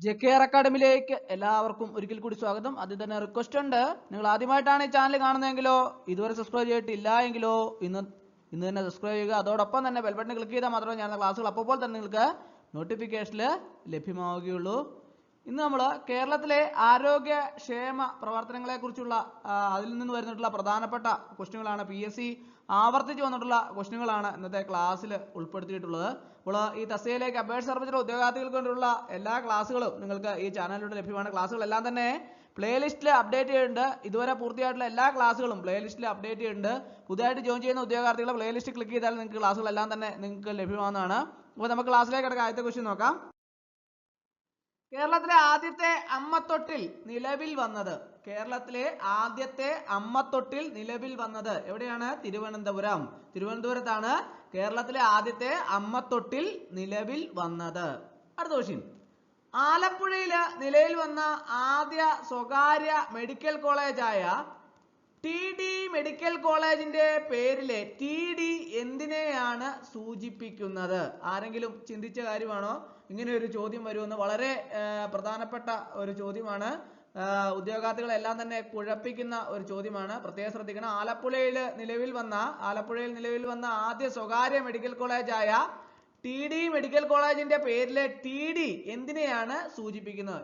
JKR അക്കാഡമിയിലേക്ക് എല്ലാവർക്കും ഒരിക്കൽ കൂടി സ്വാഗതം. ആദ്യം തന്നെ റിക്വസ്റ്റ് ഉണ്ട്, നിങ്ങൾ ആദ്യമായിട്ടാണ് ഈ ചാനൽ കാണുന്നതെങ്കിലോ ഇതുവരെ സബ്സ്ക്രൈബ് ചെയ്തിട്ടില്ല എങ്കിലോ ഇന്ന് തന്നെ സബ്സ്ക്രൈബ് ചെയ്യുക. അതോടൊപ്പം തന്നെ ബെൽ ബട്ടൺ ക്ലിക്ക് ചെയ്താൽ മാത്രമേ ഞാൻ ക്ലാസ്സുകൾ അപ്പോൾ തന്നെ നിങ്ങൾക്ക് നോട്ടിഫിക്കേഷനിൽ ലഭ്യമാവുകയുള്ളൂ. ഇന്ന് നമ്മൾ കേരളത്തിലെ ആരോഗ്യക്ഷേമ പ്രവർത്തനങ്ങളെ കുറിച്ചുള്ള അതിൽ നിന്ന് വരുന്നിട്ടുള്ള പ്രധാനപ്പെട്ട ക്വസ്റ്റ്യനുകളാണ്, PSC ആവർത്തിച്ച് വന്നിട്ടുള്ള ക്വസ്റ്റ്യനുകളാണ് ഇന്നത്തെ ക്ലാസ്സിൽ ഉൾപ്പെടുത്തിയിട്ടുള്ളത്. അപ്പോൾ ഈ തസ്തികയിലേക്ക് അപേക്ഷ സമർപ്പിച്ച ഉദ്യോഗാർത്ഥികൾക്ക് വേണ്ടിയുള്ള എല്ലാ ക്ലാസ്സുകളും നിങ്ങൾക്ക് ഈ ചാനലിലൂടെ ലഭ്യമാണ്. ക്ലാസ്സുകളെല്ലാം തന്നെ പ്ലേലിസ്റ്റിൽ അപ്ഡേറ്റ് ചെയ്യുന്നുണ്ട്. ഇതുവരെ പൂർത്തിയായിട്ടുള്ള എല്ലാ ക്ലാസ്സുകളും പ്ലേലിസ്റ്റിൽ അപ്ഡേറ്റ് ചെയ്യുന്നുണ്ട്. പുതിയതായിട്ട് ജോയിൻ ചെയ്യുന്ന ഉദ്യോഗാർത്ഥികളെ പ്ലേലിസ്റ്റ് ക്ലിക്ക് ചെയ്താൽ നിങ്ങൾക്ക് ക്ലാസ്സുകളെല്ലാം തന്നെ നിങ്ങൾക്ക് ലഭ്യമാവുന്നതാണ്. അപ്പോൾ നമുക്ക് ക്ലാസ്സിലേക്ക് കിടക്കാം. ആദ്യത്തെ ക്വസ്റ്റ്യൻ നോക്കാം. കേരളത്തിലെ ആദ്യത്തെ അമ്മത്തൊട്ടിൽ നിലവിൽ വന്നത് നിലവിൽ വന്നത് എവിടെയാണ്? തിരുവനന്തപുരത്താണ് കേരളത്തിലെ ആദ്യത്തെ അമ്മത്തൊട്ടിൽ നിലവിൽ വന്നത്. അടുത്ത ക്വസ്റ്റ്യൻ, ആലപ്പുഴയില് നിലവിൽ വന്ന ആദ്യ സ്വകാര്യ മെഡിക്കൽ കോളേജായ TD മെഡിക്കൽ കോളേജിന്റെ പേരിലെ TD എന്തിനെയാണ് സൂചിപ്പിക്കുന്നത്? ആരെങ്കിലും ചിന്തിച്ച കാര്യമാണോ ഇങ്ങനെ ഒരു ചോദ്യം വരുമെന്ന്? വളരെ പ്രധാനപ്പെട്ട ഒരു ചോദ്യമാണ്. ഉദ്യോഗാർത്ഥികളെല്ലാം തന്നെ കുഴപ്പിക്കുന്ന ഒരു ചോദ്യമാണ്. പ്രത്യേകം ശ്രദ്ധിക്കണം. ആലപ്പുഴയിൽ നിലവിൽ വന്ന ആദ്യ സ്വകാര്യ മെഡിക്കൽ കോളേജായ TD മെഡിക്കൽ കോളേജിന്റെ പേരിലെ TD എന്തിനെയാണ് സൂചിപ്പിക്കുന്നത്?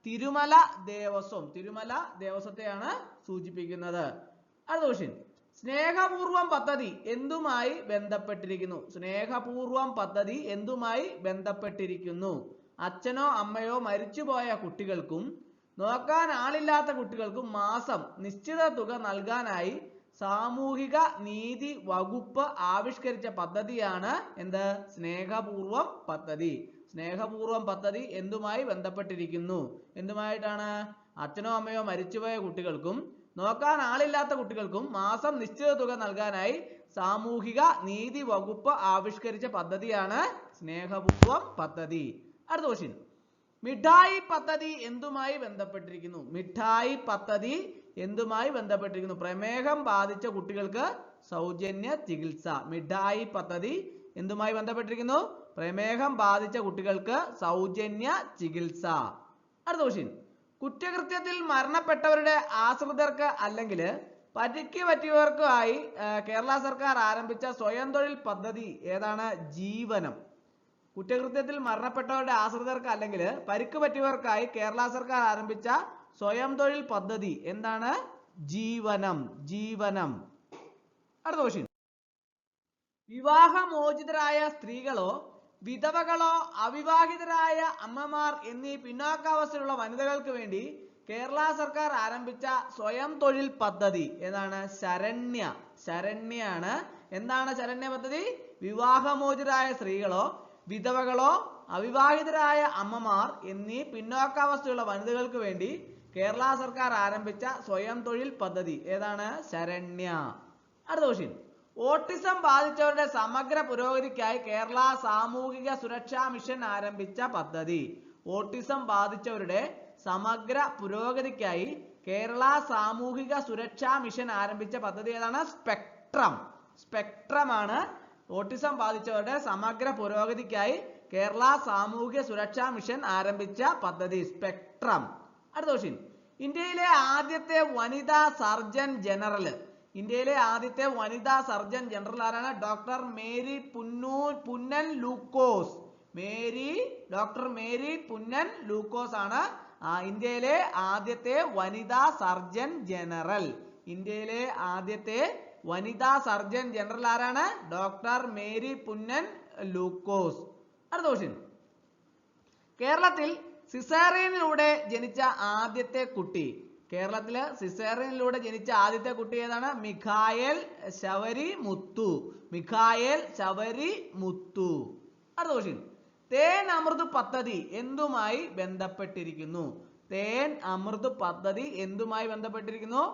തിരുമല ദേവസ്വത്തെയാണ് സൂചിപ്പിക്കുന്നത്. അടുത്ത ക്വസ്റ്റ്യൻ, സ്നേഹപൂർവം പദ്ധതി എന്തുമായി ബന്ധപ്പെട്ടിരിക്കുന്നു? അച്ഛനോ അമ്മയോ മരിച്ചുപോയ കുട്ടികൾക്കും നോക്കാൻ ആളില്ലാത്ത കുട്ടികൾക്കും മാസം നിശ്ചിത തുക നൽകാനായി സാമൂഹിക നീതി വകുപ്പ് ആവിഷ്കരിച്ച പദ്ധതിയാണ് എന്ത്? സ്നേഹപൂർവം പദ്ധതി എന്തുമായി ബന്ധപ്പെട്ടിരിക്കുന്നു? എന്തുമായിട്ടാണ്? അച്ഛനോ അമ്മയോ മരിച്ചുപോയ കുട്ടികൾക്കും നോക്കാൻ ആളില്ലാത്ത കുട്ടികൾക്കും മാസം നിശ്ചിത തുക നൽകാനായി സാമൂഹിക നീതി വകുപ്പ് ആവിഷ്കരിച്ച പദ്ധതിയാണ് സ്നേഹപൂർവം പദ്ധതി. അടുത്ത ക്വസ്റ്റ്യൻ, മിഠായി പദ്ധതി എന്തുമായി ബന്ധപ്പെട്ടിരിക്കുന്നു? പ്രമേഹം ബാധിച്ച കുട്ടികൾക്ക് സൗജന്യ ചികിത്സ. മിഠായി പദ്ധതി എന്തുമായി ബന്ധപ്പെട്ടിരിക്കുന്നു? പ്രമേഹം ബാധിച്ച കുട്ടികൾക്ക് സൗജന്യ ചികിത്സ. അടുത്ത ക്വസ്റ്റ്യൻ, കുറ്റകൃത്യത്തിൽ മരണപ്പെട്ടവരുടെ ആശ്രിതർക്ക് അല്ലെങ്കിൽ പരിക്ക് പറ്റിയവർക്കായി കേരള സർക്കാർ ആരംഭിച്ച സ്വയം തൊഴിൽ പദ്ധതി ഏതാണ്? ജീവനം. കുറ്റകൃത്യത്തിൽ മരണപ്പെട്ടവരുടെ ആശ്രിതർക്ക് അല്ലെങ്കിൽ പരിക്ക് പറ്റിയവർക്കായി കേരള സർക്കാർ ആരംഭിച്ച സ്വയം തൊഴിൽ പദ്ധതി എന്താണ്? ജീവനം. അടുത്ത ക്വസ്റ്റ്യൻ, വിവാഹമോചിതരായ സ്ത്രീകളോ വിധവകളോ അവിവാഹിതരായ അമ്മമാർ എന്നീ പിന്നാക്കാവസ്ഥയിലുള്ള വനിതകൾക്ക് വേണ്ടി കേരള സർക്കാർ ആരംഭിച്ച സ്വയം തൊഴിൽ പദ്ധതി ഏതാണ്? ശരണ്യാണ്. എന്താണ് ശരണ്യ പദ്ധതി? വിവാഹമോചിതരായ സ്ത്രീകളോ വിധവകളോ അവിവാഹിതരായ അമ്മമാർ എന്നീ പിന്നോക്കാവസ്ഥയുള്ള വനിതകൾക്ക് വേണ്ടി കേരള സർക്കാർ ആരംഭിച്ച സ്വയം തൊഴിൽ പദ്ധതി ഏതാണ്? ശരണ്യ. അടുത്ത ക്വസ്റ്റ്യൻ, ഓട്ടിസം ബാധിച്ചവരുടെ സമഗ്ര പുരോഗതിക്കായി കേരള സാമൂഹിക സുരക്ഷാ മിഷൻ ആരംഭിച്ച പദ്ധതി. ഓട്ടിസം ബാധിച്ചവരുടെ സമഗ്ര പുരോഗതിക്കായി കേരള സാമൂഹിക സുരക്ഷാ മിഷൻ ആരംഭിച്ച പദ്ധതി ഏതാണ്? സ്പെക്ട്രം ആണ് ഓട്ടിസം ബാധിച്ചവരുടെ സമഗ്ര പുരോഗതിക്കായി കേരള സാമൂഹിക സുരക്ഷാ മിഷൻ ആരംഭിച്ച പദ്ധതി സ്പെക്ട്രം. അടുത്ത ക്വസ്റ്റ്യൻ, ഇന്ത്യയിലെ ആദ്യത്തെ വനിതാ സർജൻ ജനറൽ ആരാണ്? ഡോക്ടർ മേരി പുന്നൻ ലൂക്കോസ് ആണ് ഇന്ത്യയിലെ ആദ്യത്തെ വനിതാ സർജൻ ജനറൽ ആരാണ്? ഡോക്ടർ മേരി പുന്നൻ ലൂക്കോസ്. അടുത്ത ക്വസ്റ്റ്യൻ, കേരളത്തിൽ സിസേറിയനിലൂടെ ജനിച്ച ആദ്യത്തെ കുട്ടി ഏതാണ്? മിഖായേൽ ശവരി മുത്തു. അടുത്ത ക്വസ്റ്റ്യൻ, തേൻ അമൃത് പദ്ധതി എന്തുമായി ബന്ധപ്പെട്ടിരിക്കുന്നു?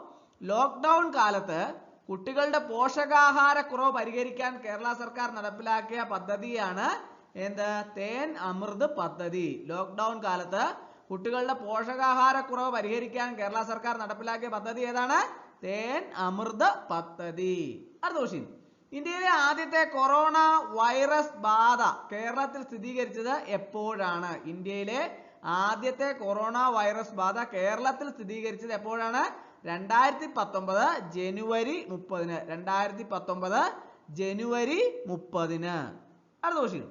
ലോക്ക്ഡൌൺ കാലത്ത് കുട്ടികളുടെ പോഷകാഹാരക്കുറവ് പരിഹരിക്കാൻ കേരള സർക്കാർ നടപ്പിലാക്കിയ പദ്ധതിയാണ് തേൻ അമൃത് പദ്ധതി. ലോക്ക്ഡൌൺ കാലത്ത് കുട്ടികളുടെ പോഷകാഹാരക്കുറവ് പരിഹരിക്കാൻ കേരള സർക്കാർ നടപ്പിലാക്കിയ പദ്ധതി ഏതാണ്? തേൻ അമൃത് പദ്ധതി. അടുത്ത ക്വസ്റ്റ്യൻ, ഇന്ത്യയിലെ ആദ്യത്തെ കൊറോണ വൈറസ് ബാധ കേരളത്തിൽ സ്ഥിരീകരിച്ചത് എപ്പോഴാണ്? ഇന്ത്യയിലെ ആദ്യത്തെ കൊറോണ വൈറസ് ബാധ കേരളത്തിൽ സ്ഥിരീകരിച്ചത് എപ്പോഴാണ്? 2019 ജനുവരി 30. 2019 ജനുവരി 30. അടുത്ത ക്വസ്റ്റ്യൻ.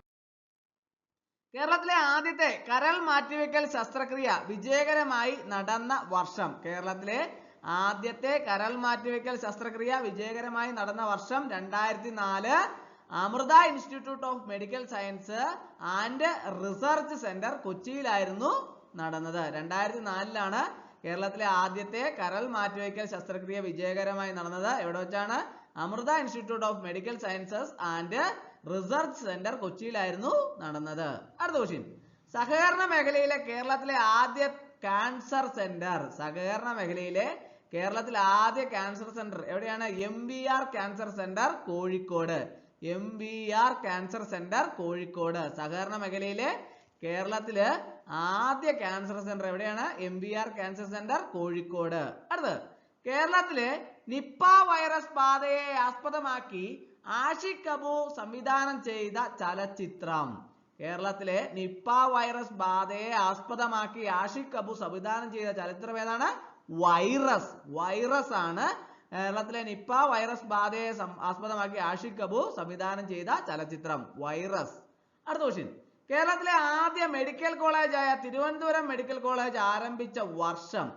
കേരളത്തിലെ ആദ്യത്തെ കരൾ മാറ്റിവെക്കൽ ശസ്ത്രക്രിയ വിജയകരമായി നടന്ന വർഷം? കേരളത്തിലെ ആദ്യത്തെ കരൾ മാറ്റിവെക്കൽ ശസ്ത്രക്രിയ വിജയകരമായി നടന്ന വർഷം 2004 Amrita institute of medical science and research centre കൊച്ചിയിലായിരുന്നു നടന്നത്. 2004 കേരളത്തിലെ ആദ്യത്തെ കരൾ മാറ്റിവെക്കൽ ശസ്ത്രക്രിയ വിജയകരമായി നടന്നത്. എവിടെ വെച്ചാണ്? Amrita institute of medical sciences and research centre കൊച്ചിയിലായിരുന്നു നടന്നത്. അടുത്ത ക്വസ്റ്റ്യൻ. സഹകരണ മേഖലയിലെ കേരളത്തിലെ ആദ്യ ക്യാൻസർ സെന്റർ? സഹകരണ മേഖലയിലെ കേരളത്തിലെ ആദ്യ ക്യാൻസർ സെന്റർ എവിടെയാണ്? MVR cancer centre Kozhikode. MVR cancer centre Kozhikode. സഹകരണ മേഖലയിലെ കേരളത്തില് ആദ്യ ക്യാൻസർ സെന്റർ എവിടെയാണ്? MVR cancer centre Kozhikode. അടുത്ത്, കേരളത്തിലെ നിപ്പ വൈറസ് ബാധയെ ആസ്പദമാക്കി ആഷിഖ് അബു സംവിധാനം ചെയ്ത ചലച്ചിത്രം? കേരളത്തിലെ നിപ്പ വൈറസ് ബാധയെ ആസ്പദമാക്കി ആഷിഖ് അബു സംവിധാനം ചെയ്ത ചലച്ചിത്രം ഏതാണ്? വൈറസ്. വൈറസ് ആണ് കേരളത്തിലെ നിപ്പ വൈറസ് ബാധയെ ആസ്പദമാക്കി ആഷിഖ് അബു സംവിധാനം ചെയ്ത ചലച്ചിത്രം വൈറസ്. അടുത്ത ക്വസ്റ്റ്യൻ. കേരളത്തിലെ ആദ്യ മെഡിക്കൽ കോളേജായ തിരുവനന്തപുരം മെഡിക്കൽ കോളേജ് ആരംഭിച്ച വർഷം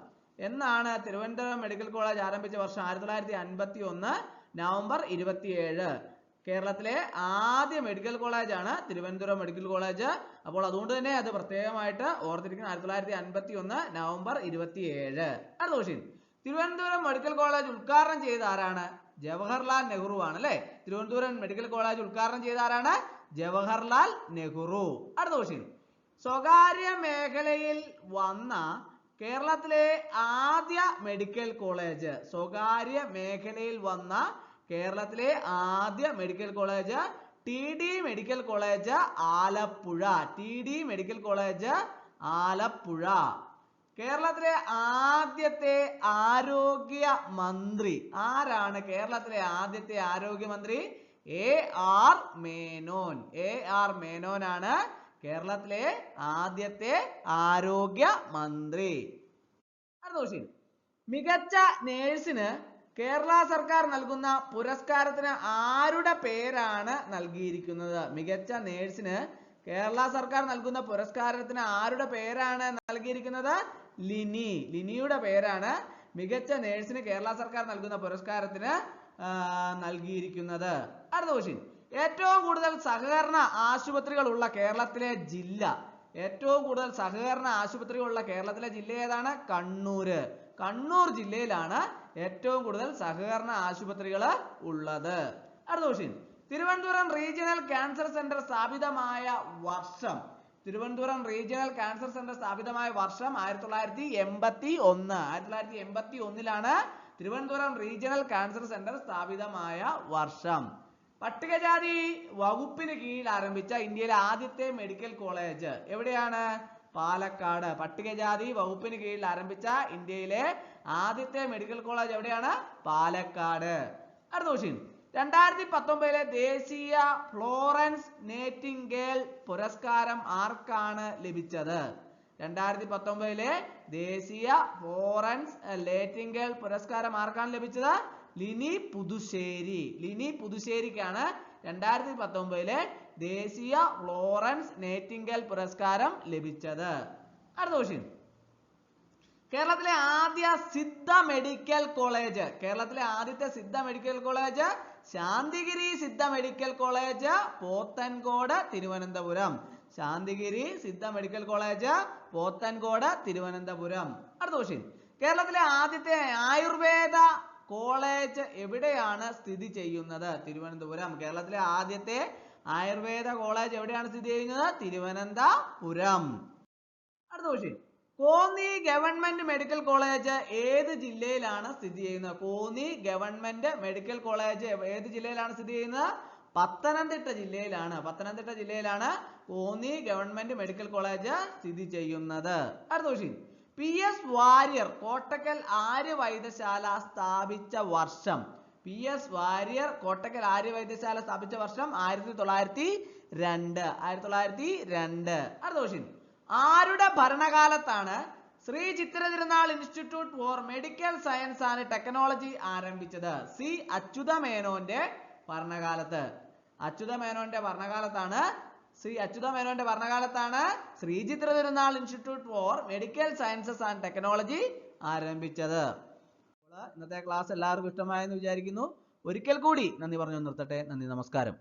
എന്നാണ്? തിരുവനന്തപുരം മെഡിക്കൽ കോളേജ് ആരംഭിച്ച വർഷം 1951 നവംബർ 27. കേരളത്തിലെ ആദ്യ മെഡിക്കൽ കോളേജാണ് തിരുവനന്തപുരം മെഡിക്കൽ കോളേജ്. അപ്പോൾ അതുകൊണ്ട് തന്നെ അത് പ്രത്യേകമായിട്ട് ഓർത്തിരിക്കണം. 1951 നവംബർ 27. അടുത്ത ക്വസ്റ്റ്യൻ. തിരുവനന്തപുരം മെഡിക്കൽ കോളേജ് ഉദ്ഘാടനം ചെയ്ത ആരാണ്? ജവഹർലാൽ നെഹ്റു ആണ് അല്ലെ? തിരുവനന്തപുരം മെഡിക്കൽ കോളേജ് ഉദ്ഘാടനം ചെയ്ത ആരാണ്? ജവഹർലാൽ നെഹ്റു. അടുത്ത ക്വസ്റ്റ്യൻ. സ്വകാര്യ മേഖലയിൽ വന്ന കേരളത്തിലെ ആദ്യ മെഡിക്കൽ കോളേജ്? സ്വകാര്യ മേഖലയിൽ വന്ന കേരളത്തിലെ ആദ്യ medical college TD medical college Alappuzha. TD medical college Alappuzha. കേരളത്തിലെ ആദ്യത്തെ ആരോഗ്യ മന്ത്രി ആരാണ്? കേരളത്തിലെ ആദ്യത്തെ ആരോഗ്യമന്ത്രി AR മേനോൻ. AR മേനോൻ ആണ് കേരളത്തിലെ ആദ്യത്തെ ആരോഗ്യ മന്ത്രി. അടുത്ത ക്വസ്റ്റ്യൻ. മികച്ച നേഴ്സിന് കേരള സർക്കാർ നൽകുന്ന പുരസ്കാരത്തിന് ആരുടെ പേരാണ് നൽകിയിരിക്കുന്നത്? മികച്ച നേഴ്സിന് കേരള സർക്കാർ നൽകുന്ന പുരസ്കാരത്തിന് ആരുടെ പേരാണ് നൽകിയിരിക്കുന്നത്? ലിനി. ലിനിയുടെ പേരാണ് മികച്ച നേഴ്സിന് കേരള സർക്കാർ നൽകുന്ന പുരസ്കാരത്തിന് നൽകിയിരിക്കുന്നത്. അടുത്ത ക്വസ്റ്റ്യൻ. ഏറ്റവും കൂടുതൽ സഹകരണ ആശുപത്രികൾ ഉള്ള കേരളത്തിലെ ജില്ല? ഏറ്റവും കൂടുതൽ സഹകരണ ആശുപത്രികൾ ഉള്ള കേരളത്തിലെ ജില്ല ഏതാണ്? കണ്ണൂര്. കണ്ണൂർ ജില്ലയിലാണ് ഏറ്റവും കൂടുതൽ സഹകരണ ആശുപത്രികൾ ഉള്ളത്. അടുത്ത question. Thiruvananthapuram regional cancer centre സ്ഥാപിതമായ വർഷം? തിരുവനന്തപുരം റീജിയണൽ ക്യാൻസർ സെന്റർ സ്ഥാപിതമായ വർഷം 1981. 1981 തിരുവനന്തപുരം റീജിയണൽ ക്യാൻസർ സെന്റർ സ്ഥാപിതമായ വർഷം. പട്ടികജാതി വകുപ്പിന് കീഴിൽ ആരംഭിച്ച ഇന്ത്യയിലെ ആദ്യത്തെ മെഡിക്കൽ കോളേജ് എവിടെയാണ്? പാലക്കാട്. പട്ടികജാതി വകുപ്പിന് കീഴിൽ ആരംഭിച്ച ഇന്ത്യയിലെ ആദ്യത്തെ മെഡിക്കൽ കോളേജ് എവിടെയാണ്? പാലക്കാട്. അടുത്ത ക്വസ്റ്റ്യൻ. 2019 ദേശീയ ഫ്ലോറൻസ് നൈറ്റിംഗേൽ പുരസ്കാരം ആർക്കാണ് ലഭിച്ചത്? 2019 ദേശീയ ഫ്ലോറൻസ് നൈറ്റിംഗേൽ പുരസ്കാരം ആർക്കാണ് ലഭിച്ചത്? ലിനി പുതുശ്ശേരി. ലിനി പുതുശ്ശേരിക്കാണ് 2019 ദേശീയ ഫ്ലോറൻസ് നൈറ്റിംഗേൽ പുരസ്കാരം ലഭിച്ചത്. അടുത്ത ക്വസ്റ്റ്യൻ. കേരളത്തിലെ ആദ്യ സിദ്ധ മെഡിക്കൽ കോളേജ്? കേരളത്തിലെ ആദ്യത്തെ Siddha medical college Santhigiri Siddha medical college Pothencode Thiruvananthapuram. Santhigiri Siddha medical college Pothencode Thiruvananthapuram. അടുത്ത ക്വസ്റ്റ്യൻ. കേരളത്തിലെ ആദ്യത്തെ ആയുർവേദ കോളേജ് എവിടെയാണ് സ്ഥിതി ചെയ്യുന്നത്? തിരുവനന്തപുരം. കേരളത്തിലെ ആദ്യത്തെ ആയുർവേദ കോളേജ് എവിടെയാണ് സ്ഥിതി ചെയ്യുന്നത്? തിരുവനന്തപുരം. അടുത്ത question. Konni government medical college ഏത് ജില്ലയിലാണ് സ്ഥിതി ചെയ്യുന്നത്? കോന്നി ഗവൺമെന്റ് മെഡിക്കൽ കോളേജ് ഏത് ജില്ലയിലാണ് സ്ഥിതി ചെയ്യുന്നത്? പത്തനംതിട്ട ജില്ലയിലാണ്. പത്തനംതിട്ട ജില്ലയിലാണ് കോന്നി ഗവൺമെന്റ് മെഡിക്കൽ കോളേജ് സ്ഥിതി ചെയ്യുന്നത്. അടുത്ത ക്വസ്റ്റ്യൻ. PS വാര്യർ കോട്ടക്കൽ ആര്യ വൈദ്യശാല സ്ഥാപിച്ച വർഷം? PS വാര്യർ കോട്ടക്കൽ ആര്യവൈദ്യശാല സ്ഥാപിച്ച വർഷം 1902. 1902. അടുത്ത ക്വസ്റ്റ്യൻ. ആരുടെ ഭരണകാലത്താണ് Shri Chithira Thirunal institute four medical science and technology ആരംഭിച്ചത്? സി അച്യുതമേനോന്റെ ഭരണകാലത്ത്. അച്യുതമേനോന്റെ ഭരണകാലത്താണ് Shri Chithira Thirunal institute four medical sciences and technology ആരംഭിച്ചത്. ഇന്നത്തെ ക്ലാസ് എല്ലാവർക്കും ഇഷ്ടമായെന്ന് വിചാരിക്കുന്നു. ഒരിക്കൽ കൂടി നന്ദി പറഞ്ഞു നിർത്തട്ടെ. നന്ദി, നമസ്കാരം.